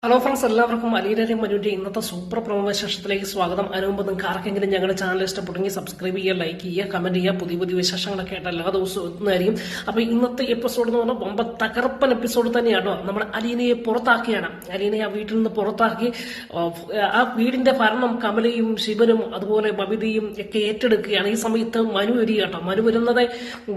Hello friends, എല്ലാവർക്കും അലീനയും മനുവിന്റെ ഇന്നത്തെ സൂപ്പർ പ്രൊമോ വിശേഷത്തിലേക്ക് സ്വാഗതം. അതിനുമുമ്പ് നിങ്ങൾക്ക് ആർക്കെങ്കിലും ഞങ്ങളുടെ ചാനൽ ഇഷ്ടപ്പെട്ടെങ്കിൽ സബ്സ്ക്രൈബ് ചെയ്യുക, ലൈക്ക് ചെയ്യുക, കമന്റ് ചെയ്യുക. പുതിയ പുതിയ വിശേഷങ്ങളൊക്കെ ആയിട്ട് എല്ലാ ദിവസവും എത്തുന്നതായിരിക്കും. അപ്പൊ ഇന്നത്തെ എപ്പിസോഡ് എന്ന് പറഞ്ഞാൽ വമ്പ തകർപ്പൻ എപ്പിസോഡ് തന്നെയാണോ. നമ്മുടെ അലീനയെ പുറത്താക്കിയാണ്. അലീനയെ ആ വീട്ടിൽ നിന്ന് പുറത്താക്കി ആ വീടിന്റെ ഭരണം കമലയും ശിവനും അതുപോലെ ബബിതയും ഒക്കെ ഏറ്റെടുക്കുകയാണ്. ഈ സമയത്ത് മനു വരികട്ടോ. മനു വരുന്നത്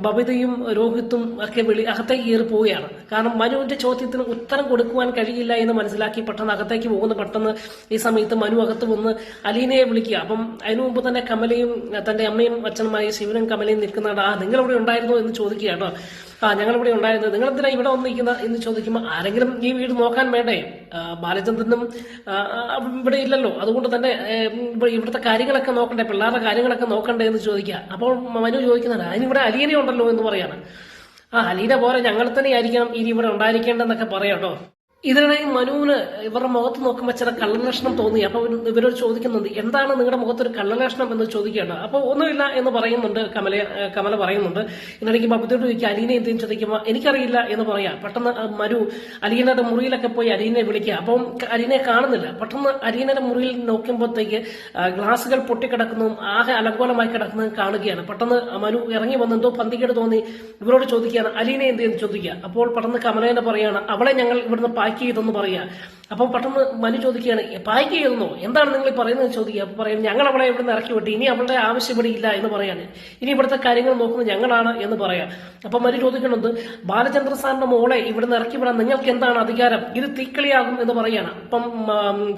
ബബിതയും രോഹിത്തും ഒക്കെ അകത്തേക്ക് കയറി പോവുകയാണ്. കാരണം മനുവിന്റെ ചോദ്യത്തിന് ഉത്തരം കൊടുക്കുവാൻ കഴിയില്ല എന്ന് മനസ്സിലാക്കി പെട്ടെന്ന് അകത്തേക്ക് പോകുന്ന പെട്ടെന്ന് ഈ സമയത്ത് മനു അകത്ത് വന്ന് അലീനയെ വിളിക്കുക. അപ്പം അതിനു മുമ്പ് തന്നെ കമലയും തന്റെ അമ്മയും അച്ഛനുമായി ശിവനും കമലയും നിൽക്കുന്നുണ്ട്. നിങ്ങൾ ഇവിടെ ഉണ്ടായിരുന്നോ എന്ന് ചോദിക്കുക കേട്ടോ. ഞങ്ങളിവിടെ ഉണ്ടായിരുന്നത്, നിങ്ങൾ എന്തിനാ ഇവിടെ വന്നിരിക്കുന്ന എന്ന് ചോദിക്കുമ്പോൾ ആരെങ്കിലും ഈ വീട് നോക്കാൻ വേണ്ടേ? ബാലചന്ദ്രനും ഇവിടെ ഇല്ലല്ലോ, അതുകൊണ്ട് തന്നെ ഇവിടുത്തെ കാര്യങ്ങളൊക്കെ നോക്കണ്ടേ, പിള്ളേരുടെ കാര്യങ്ങളൊക്കെ നോക്കണ്ടേ എന്ന് ചോദിക്കുക. അപ്പോൾ മനു ചോദിക്കുന്നുണ്ട്, അതിനിവിടെ അലീന ഉണ്ടല്ലോ എന്ന് പറയാണ്. അലീന പോലെ ഞങ്ങൾ തന്നെ ആയിരിക്കണം ഇനി ഇവിടെ ഉണ്ടായിരിക്കേണ്ടെന്നൊക്കെ പറയാട്ടോ. ഇതിനിടയിൽ മനുവിന് ഇവരുടെ മുഖത്ത് നോക്കുമ്പോൾ ചില കള്ളലക്ഷണം തോന്നി. അപ്പൊ ഇവരോട് ചോദിക്കുന്നുണ്ട്, എന്താണ് നിങ്ങളുടെ മുഖത്തൊരു കള്ളലക്ഷണം എന്ന് ചോദിക്കേണ്ട. അപ്പൊ ഒന്നുമില്ല എന്ന് പറയുന്നുണ്ട് കമല പറയുന്നുണ്ട്. ഇതിനിടയ്ക്ക് ബബിതയോട് ചോദിക്കുക, അലീന എന്തെങ്കിലും ചോദിക്കുമ്പോൾ എനിക്കറിയില്ല എന്ന് പറയാം. പെട്ടെന്ന് മനു അലീനയുടെ മുറിയിലൊക്കെ പോയി അലീനെ വിളിക്കുക. അപ്പം അലീനെ കാണുന്നില്ല. പെട്ടെന്ന് അലീനയുടെ മുറിയിൽ നോക്കുമ്പോഴത്തേക്ക് ഗ്ലാസുകൾ പൊട്ടിക്കിടക്കുന്നതും ആകെ അലങ്കോലമായി കിടക്കുന്നതും കാണുകയാണ്. പെട്ടെന്ന് മനു ഇറങ്ങി വന്ന് എന്തോ പന്തികേട് തോന്നി ഇവരോട് ചോദിക്കുകയാണ്, അലീന എന്തെന്ന് ചോദിക്കുക. അപ്പോൾ പെട്ടെന്ന് കമലേനെ പറയാണ്, അവളെ ഞങ്ങൾ ഇവിടുന്ന് പാക്ക് ചെയ്തെന്ന് പറയാ. അപ്പം പെട്ടെന്ന് മനു ചോദിക്കുകയാണ്, പാക്ക് ചെയ്തെന്നോ, എന്താണ് നിങ്ങൾ പറയുന്നത് ചോദിക്കുക. അപ്പൊ പറയുന്നത്, ഞങ്ങൾ അവളെ ഇവിടെ നിന്ന് ഇറക്കി വിട്ടു, ഇനി അവളുടെ ആവശ്യം ഇവിടെ ഇല്ല എന്ന് പറയാണ്. ഇനി ഇവിടുത്തെ കാര്യങ്ങൾ നോക്കുന്നത് ഞങ്ങളാണ് എന്ന് പറയാം. അപ്പൊ മനു ചോദിക്കുന്നത്, ബാലചന്ദ്ര സാറിന്റെ മോളെ ഇവിടെ നിന്ന് ഇറക്കി വിടാൻ നിങ്ങൾക്ക് എന്താണ് അധികാരം? ഇത് തീക്കളിയാകും എന്ന് പറയാണ്. അപ്പം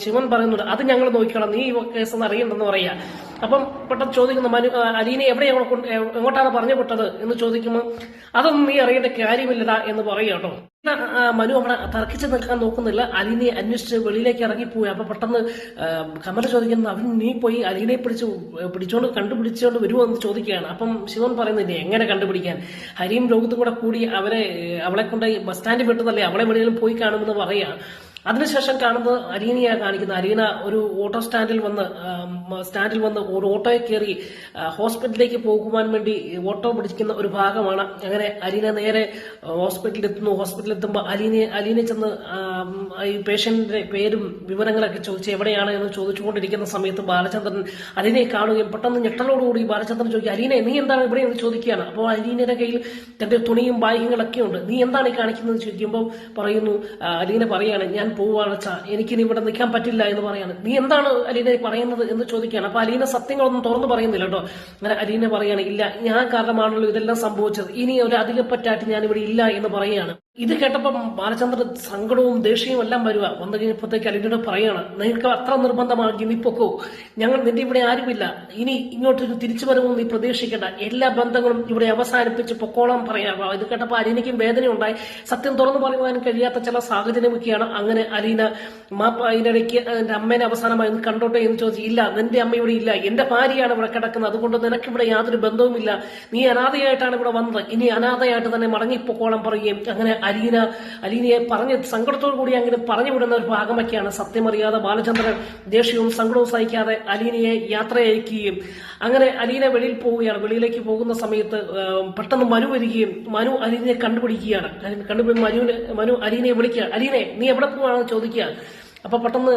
ശിവൻ പറയുന്നുണ്ട്, അത് ഞങ്ങൾ നോക്കണം, നീ ഈ കേസ് അറിയണ്ടെന്ന് പറയാ. അപ്പം പെട്ടെന്ന് ചോദിക്കുന്നു, മനു അലീന എങ്ങോട്ടാണ് പറഞ്ഞു വിട്ടത് എന്ന് ചോദിക്കുമ്പോൾ അതൊന്നും നീ അറിയേണ്ട കാര്യമില്ലടാ എന്ന് പറയാട്ടോ. മനു അവിടെ തർക്കിച്ച് നിൽക്കാൻ നോക്കുന്നില്ല, അലീനയെ അന്വേഷിച്ച് വെളിയിലേക്ക് ഇറങ്ങിപ്പോയി. അപ്പൊ പെട്ടെന്ന് കമല ചോദിക്കുന്നത്, അവൻ നീ പോയി അലീനയെ പിടിച്ചോണ്ട് കണ്ടുപിടിച്ചോണ്ട് വരുമോ എന്ന് ചോദിക്കുകയാണ്. അപ്പം ശിവൻ പറയുന്നില്ലേ, എങ്ങനെ കണ്ടുപിടിക്കാൻ? ഹരിയും രോഹിത്തും കൂടി അവളെ കൊണ്ട് ബസ് സ്റ്റാൻഡിൽ വിട്ടതല്ലേ, അവളെ വെളിയിലും പോയി കാണുമെന്ന് പറയാ. അതിനുശേഷം കാണുന്നത് അലീനയാണ് കാണിക്കുന്നത്. അലീന ഒരു ഓട്ടോ സ്റ്റാൻഡിൽ വന്ന് ഒരു ഓട്ടോയിൽ കയറി ഹോസ്പിറ്റലിലേക്ക് പോകുവാൻ വേണ്ടി ഓട്ടോ പിടിക്കുന്ന ഒരു ഭാഗമാണ്. അങ്ങനെ അലീന നേരെ ഹോസ്പിറ്റലിൽ എത്തുന്നു. ഹോസ്പിറ്റലിൽ എത്തുമ്പോൾ അലീന ചെന്ന് ഈ പേഷ്യന്റിന്റെ പേരും വിവരങ്ങളൊക്കെ ചോദിച്ച് എവിടെയാണ് എന്ന് ചോദിച്ചുകൊണ്ടിരിക്കുന്ന സമയത്ത് ബാലചന്ദ്രൻ അലീനയെ കാണുകയും പെട്ടെന്ന് ഞെട്ടലോടുകൂടി ബാലചന്ദ്രൻ ചോദിക്കുക, അലീന നീ എന്താണ് ഇവിടെ എന്ന് ചോദിക്കുകയാണ്. അപ്പോൾ അലീനയുടെ കയ്യിൽ തന്റെ തുണിയും ബാഗുകളൊക്കെ ഉണ്ട്. നീ എന്താണ് ഈ കാണിക്കുന്നത് ചോദിക്കുമ്പോൾ അലീന പറയാണ്, ഞാൻ പോവാണച്ചാ, എനിക്കിനി ഇവിടെ നിൽക്കാൻ പറ്റില്ല എന്ന് പറയാണ്. നീ എന്താണ് അലീന പറയുന്നത് എന്ന് ചോദിക്കുകയാണ്. അപ്പൊ അലീന സത്യങ്ങളൊന്നും തുറന്നു പറയുന്നില്ല കേട്ടോ. അങ്ങനെ അലീന പറയാണ്, ഇല്ല ഞാൻ കാരണമാണല്ലോ ഇതെല്ലാം സംഭവിച്ചത്, ഇനി ഒരു അധികപ്പറ്റായിട്ട് ഞാൻ ഇവിടെ ഇല്ല എന്ന് പറയുകയാണ്. ഇത് കേട്ടപ്പം ബാലചന്ദ്രൻ സങ്കടവും ദേഷ്യവും എല്ലാം വന്നു കഴിഞ്ഞപ്പോഴത്തേക്ക് അലീനയോട് പറയാണ്, നിങ്ങൾക്ക് അത്ര നിർബന്ധമാക്കി നീ പൊക്കോ, നിന്റെ ഇവിടെ ആരുമില്ല, ഇനി ഇങ്ങോട്ടൊരു തിരിച്ചുവരവും നീ പ്രതീക്ഷിക്കേണ്ട, എല്ലാ ബന്ധങ്ങളും ഇവിടെ അവസാനിപ്പിച്ച് പൊക്കോളം പറയാം. ഇത് കേട്ടപ്പോൾ അലീനയ്ക്കും വേദനയുണ്ടായി. സത്യം തുറന്നു പറയുവാൻ കഴിയാത്ത ചില സാഹചര്യമൊക്കെയാണ്. അങ്ങനെ അലീന അതിനിടയ്ക്ക് എന്റെ അമ്മേനെ അവസാനമായി കണ്ടോട്ടെ എന്ന് ചോദിച്ചു. ഇല്ല, നിന്റെ അമ്മ ഇവിടെ ഇല്ല, എന്റെ ഭാര്യയാണ് ഇവിടെ കിടക്കുന്നത്, അതുകൊണ്ട് നിനക്കിവിടെ യാതൊരു ബന്ധവുമില്ല, നീ അനാഥയായിട്ടാണ് ഇവിടെ വന്നത്, ഇനി അനാഥയായിട്ട് തന്നെ മടങ്ങിപ്പൊക്കോളം പറയുകയും അങ്ങനെ അലീനയെ പറഞ്ഞ് സങ്കടത്തോടു കൂടി അങ്ങനെ പറഞ്ഞു വിടുന്ന ഒരു ഭാഗമൊക്കെയാണ്. സത്യമറിയാതെ ബാലചന്ദ്രൻ ദേഷ്യവും സങ്കടവും സഹിക്കാതെ അലീനയെ യാത്ര അയക്കുകയും അങ്ങനെ അലീന വെളിയിലേക്ക് പോകുന്ന സമയത്ത് പെട്ടെന്ന് മനു വരികയും മനു അലീനയെ കണ്ടുപിടിക്കുകയാണ്. മനു അലീനയെ വിളിക്കുക, അലീനെ നീ എവിടെ പോവാണെന്ന് ചോദിക്കുക. അപ്പൊ പെട്ടെന്ന്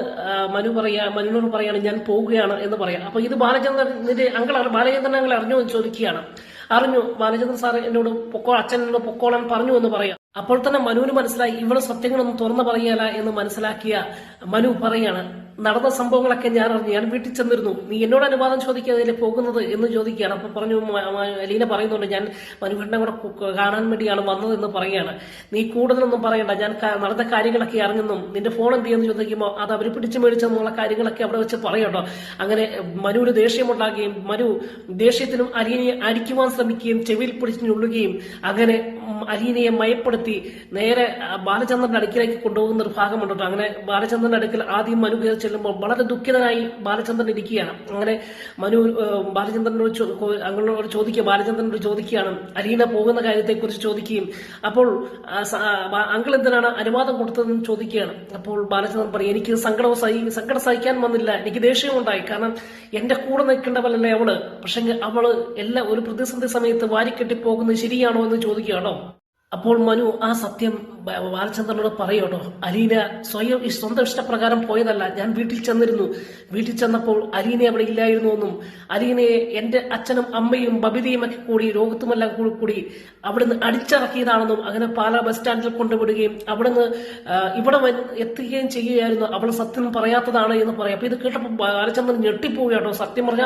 മനുവിനോട് പറയാണ്, ഞാൻ പോവുകയാണ് എന്ന് പറയാം. അപ്പൊ ഇത് ബാലചന്ദ്രന്റെ ബാലചന്ദ്രൻ അങ്കിൾ അറിഞ്ഞു എന്ന് ചോദിക്കുകയാണ്. അറിഞ്ഞു, ബാലചന്ദ്രൻ സാർ എന്നോട് അച്ഛൻ എന്നോട് പൊക്കോളാൻ പറഞ്ഞു എന്ന് പറയാം. അപ്പോൾ തന്നെ മനുവിന് മനസ്സിലായി ഇവള് സത്യങ്ങളൊന്നും തുറന്നു പറയല എന്ന് മനസ്സിലാക്കിയ മനു പറയാണ്, നടന്ന സംഭവങ്ങളൊക്കെ ഞാൻ അറിഞ്ഞു, ഞാൻ വീട്ടിൽ ചെന്നിരുന്നു, നീ എന്നോട് അനുവാദം ചോദിക്കാതെ പോകുന്നത് എന്ന് ചോദിക്കുകയാണ്. അപ്പൊ അലീന പറയുന്നുണ്ട്, ഞാൻ മനുവേട്ടനെ കൂടെ കാണാൻ വേണ്ടിയാണ് വന്നത് എന്ന് പറയുകയാണ്. നീ കൂടുതലൊന്നും പറയണ്ട, ഞാൻ നടന്ന കാര്യങ്ങളൊക്കെ അറിഞ്ഞെന്നും നിന്റെ ഫോൺ എന്ത് ചെയ്യുന്നു ചോദിക്കുമ്പോൾ അത് അവർ പിടിച്ചു മേടിച്ചെന്നുള്ള കാര്യങ്ങളൊക്കെ അവിടെ വെച്ച് പറയട്ടോ. അങ്ങനെ മനുവിന് ദേഷ്യമുണ്ടാകുകയും മനു ദേഷ്യത്തിനും അലീനയെ അടിക്കുവാൻ ശ്രമിക്കുകയും ചെവിയിൽ പിടിച്ചു ഞുള്ളുകയും അങ്ങനെ അലീനയെ മയപ്പെടുത്തി നേരെ ബാലചന്ദ്രന്റെ അടുക്കിലേക്ക് കൊണ്ടുപോകുന്ന ഒരു ഭാഗമുണ്ടോ. അങ്ങനെ ബാലചന്ദ്രന്റെ അടുക്കൽ ആദ്യം മനു കയറി ചെല്ലുമ്പോൾ വളരെ ദുഃഖിതനായി ബാലചന്ദ്രൻ ഇരിക്കുകയാണ്. അങ്ങനെ മനു ബാലചന്ദ്രനോട് ചോദിക്കുകയാണ്, അലീന പോകുന്ന കാര്യത്തെക്കുറിച്ച് ചോദിക്കുകയും അപ്പോൾ അങ്കിൾ എന്തിനാണ് അനുവാദം കൊടുത്തതെന്ന് ചോദിക്കുകയാണ്. അപ്പോൾ ബാലചന്ദ്രൻ പറയും, എനിക്ക് സങ്കടം സഹിക്കാൻ വന്നില്ല, എനിക്ക് ദേഷ്യമുണ്ടായി, കാരണം എന്റെ കൂടെ നിൽക്കേണ്ടവളല്ലേ അവള്, പക്ഷെ അവള് ഒരു പ്രതിസന്ധി സമയത്ത് വാരിക്കെട്ടി പോകുന്നത് ശരിയാണോ എന്ന് ചോദിക്കുകയാണോ. അപ്പോൾ മനു ആ സത്യം ബാലചന്ദ്രനോട് പറയോട്ടോ, അലീന സ്വന്തം ഇഷ്ടപ്രകാരം പോയതല്ല, ഞാൻ വീട്ടിൽ ചെന്നിരുന്നു. വീട്ടിൽ ചെന്നപ്പോൾ അലീന അവിടെ ഇല്ലായിരുന്നു എന്നും അലീനയെ എന്റെ അച്ഛനും അമ്മയും ബബിതയും ഒക്കെ കൂടി രോഗത്തുമെല്ലാം കൂടി അവിടുന്ന് അടിച്ചിറക്കിയതാണെന്നും അങ്ങനെ പാലാ ബസ് സ്റ്റാൻഡിൽ കൊണ്ടുവിടുകയും അവിടുന്ന് ഇവിടെ എത്തുകയും ചെയ്യുകയായിരുന്നു, അവൾ സത്യം പറയാത്തതാണ് എന്ന് പറയാം. അപ്പൊ ഇത് കേട്ടപ്പോൾ ബാലചന്ദ്രൻ ഞെട്ടിപ്പോവുകയാട്ടോ. സത്യം പറഞ്ഞ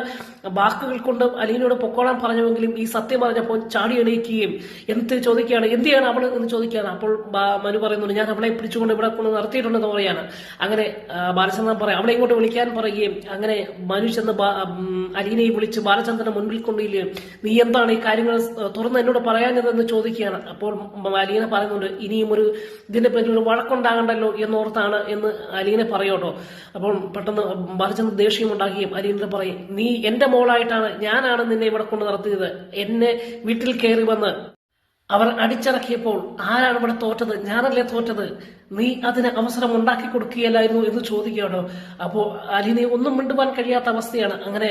വാക്കുകൾ കൊണ്ട് അലീനയോട് പൊക്കോളാൻ പറഞ്ഞുവെങ്കിലും ഈ സത്യം പറഞ്ഞപ്പോൾ ചാടി എണീക്കുകയും എന്നിട്ട് ചോദിക്കുകയാണ്, എന്തിയാണ് അവൾ എന്ന് ചോദിക്കുകയാണ്. അപ്പോൾ മനു പറയുന്നുണ്ട്, ഞാൻ അവളെ പിടിച്ചുകൊണ്ട് ഇവിടെ കൊണ്ട് നിർത്തിയിട്ടുണ്ടെന്ന് പറയാണ്. അങ്ങനെ ബാലചന്ദ്രൻ പറയാം, അവളെ ഇങ്ങോട്ട് വിളിക്കാൻ പറയുകയും അങ്ങനെ മനു ചെന്ന് അലീനയെ വിളിച്ച് ബാലചന്ദ്രന്റെ മുൻപിൽ കൊണ്ടില്ലേ, നീ എന്താണ് ഈ കാര്യങ്ങൾ തുറന്ന് എന്നോട് പറയാഞ്ഞതെന്ന് ചോദിക്കുകയാണ്. അപ്പോൾ അലീന പറയുന്നുണ്ട്, ഇനിയും ഇതിന്റെ പേരിൽ ഒരു വഴക്കുണ്ടാകണ്ടല്ലോ എന്നോർത്താണ് എന്ന് അലീന പറയോട്ടോ. അപ്പോൾ പെട്ടെന്ന് ബാലചന്ദ്രൻ ദേഷ്യം ഉണ്ടാക്കുകയും അലീന പറയും, നീ എന്റെ മോളായിട്ടാണ്, ഞാനാണ് നിന്നെ ഇവിടെ കൊണ്ട് നിർത്തിയത്. എന്നെ വീട്ടിൽ കയറി വന്ന് അവർ അടിച്ചിറക്കിയപ്പോൾ ആരാണ് ഇവിടെ തോറ്റത്? ഞാനല്ലേ തോറ്റത്. നീ അതിന് അവസരം ഉണ്ടാക്കി കൊടുക്കുകയല്ലായിരുന്നു എന്ന് ചോദിക്കുകയാണോ. അപ്പോ അലീനയെ ഒന്നും മിണ്ടുവാൻ കഴിയാത്ത അവസ്ഥയാണ്. അങ്ങനെ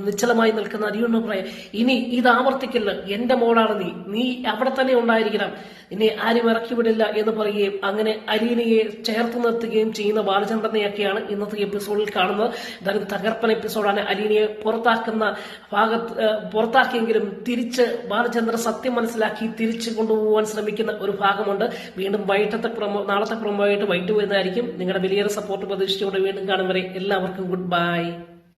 നിശ്ചലമായി നിൽക്കുന്ന അരിയോട് പറയാം, ഇനി ഇത് ആവർത്തിക്കില്ല, എന്റെ മോളാണ് നീ അവിടെ തന്നെ ഉണ്ടായിരിക്കണം, ഇനി ആരും ഇറക്കി വിടില്ല എന്ന് പറയുകയും അങ്ങനെ അലീനയെ ചേർത്ത് നിർത്തുകയും ചെയ്യുന്ന ബാലചന്ദ്രനെയൊക്കെയാണ് ഇന്നത്തെ എപ്പിസോഡിൽ കാണുന്നത്. എന്തായാലും തകർപ്പൻ എപ്പിസോഡാണ്. അലീനയെ പുറത്താക്കിയെങ്കിലും തിരിച്ച് ബാലചന്ദ്രൻ സത്യം മനസ്സിലാക്കി തിരിച്ചു കൊണ്ടുപോകാൻ ശ്രമിക്കുന്ന ഒരു ഭാഗമുണ്ട്. വീണ്ടും നാളത്തെ പ്രൊമോ ആയിട്ട് വൈകിട്ട് വരുന്നതായിരിക്കും. നിങ്ങളുടെ വലിയൊരു സപ്പോർട്ട് പ്രതീക്ഷിച്ചുകൊണ്ട് വീണ്ടും കാണും വരെ എല്ലാവർക്കും ഗുഡ് ബൈ.